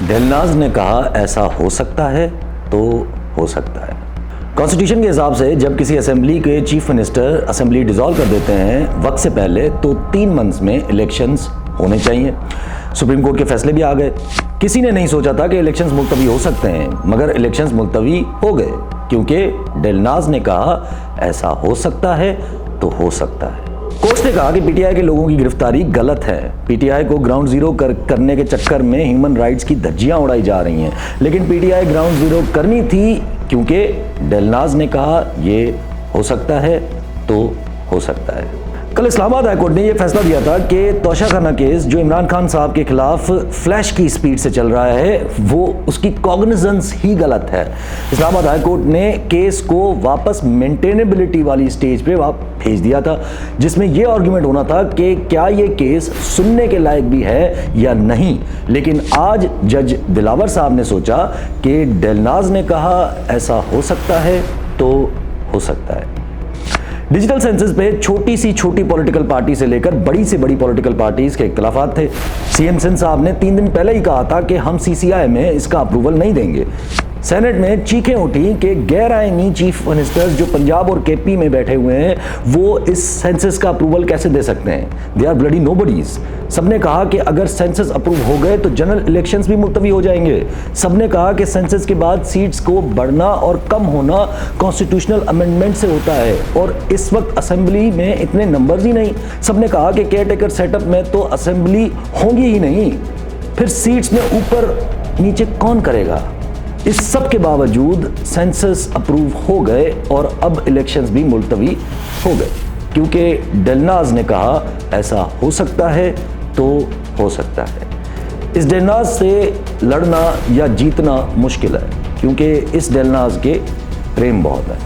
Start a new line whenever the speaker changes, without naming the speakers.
डेलनाज ने कहा ऐसा हो सकता है तो हो सकता है। कॉन्स्टिट्यूशन के हिसाब से जब किसी असेंबली के चीफ मिनिस्टर असेंबली डिसॉल्व कर देते हैं वक्त से पहले तो 3 मंथ्स में इलेक्शंस होने चाहिए। सुप्रीम कोर्ट के फैसले भी आ गए। किसी ने नहीं सोचा था कि इलेक्शंस मुलतवी हो सकते हैं, मगर इलेक्शंस मुलतवी हो गए क्योंकि डेलनाज ने कहा ऐसा हो सकता है तो हो सकता है। कोर्ट ने कहा कि पीटीआई के लोगों की गिरफ्तारी गलत है। पीटीआई को ग्राउंड जीरो करने के चक्कर में ह्यूमन राइट्स की धज्जियां उड़ाई जा रही हैं, लेकिन पीटीआई ग्राउंड जीरो करनी थी क्योंकि डेलनाज ने कहा ये हो सकता है तो हो सकता है। कल इस्लामाबाद हाई कोर्ट ने यह फैसला दिया था कि तोशाखाना केस जो इमरान खान साहब के खिलाफ फ्लैश की स्पीड से चल रहा है वो उसकी कॉग्निजेंस ही गलत है। इस्लामाबाद हाई कोर्ट ने केस को वापस मेंटेनेबिलिटी वाली स्टेज पे भेज दिया था, जिसमें यह आर्गुमेंट होना था कि क्या ये केस सुनने के लायक भी है या नहीं। लेकिन आज जज दिलावर साहब ने सोचा कि डेलनाज ने कहा ऐसा हो सकता है तो हो सकता है। डिजिटल सेंसस पे छोटी सी छोटी पॉलिटिकल पार्टी से लेकर बड़ी से बड़ी पॉलिटिकल पार्टीज के इख्तिलाफात थे। सीएम सिंध साहब ने 3 दिन पहले ही कहा था कि हम सीसीआई में इसका अप्रूवल नहीं देंगे। सेनेट में चीखें उठी कि गैर आईनी चीफ मिनिस्टर्स जो पंजाब और केपी में बैठे हुए हैं वो इस सेंसस का अप्रूवल कैसे दे सकते हैं, दे आर ब्लडी नोबडीज। सबने कहा कि अगर सेंसस अप्रूव हो गए तो जनरल इलेक्शंस भी मुलतवी हो जाएंगे। सबने कहा कि सेंसस के बाद सीट्स को बढ़ना और कम होना कॉन्स्टिट्यूशनल अमेंडमेंट से होता है और इस वक्त असेंबली में इतने नंबर्स ही नहीं। सबने कहा कि केयर टेकर सेटअप में तो असेंबली होंगी ही नहीं, फिर सीट्स में ऊपर नीचे कौन करेगा। इस सब के बावजूद सेंसस अप्रूव हो गए और अब इलेक्शंस भी मुलतवी हो गए क्योंकि डेलनाज ने कहा ऐसा हो सकता है तो हो सकता है। इस डेलनाज से लड़ना या जीतना मुश्किल है क्योंकि इस डेलनाज के प्रेम बहुत है।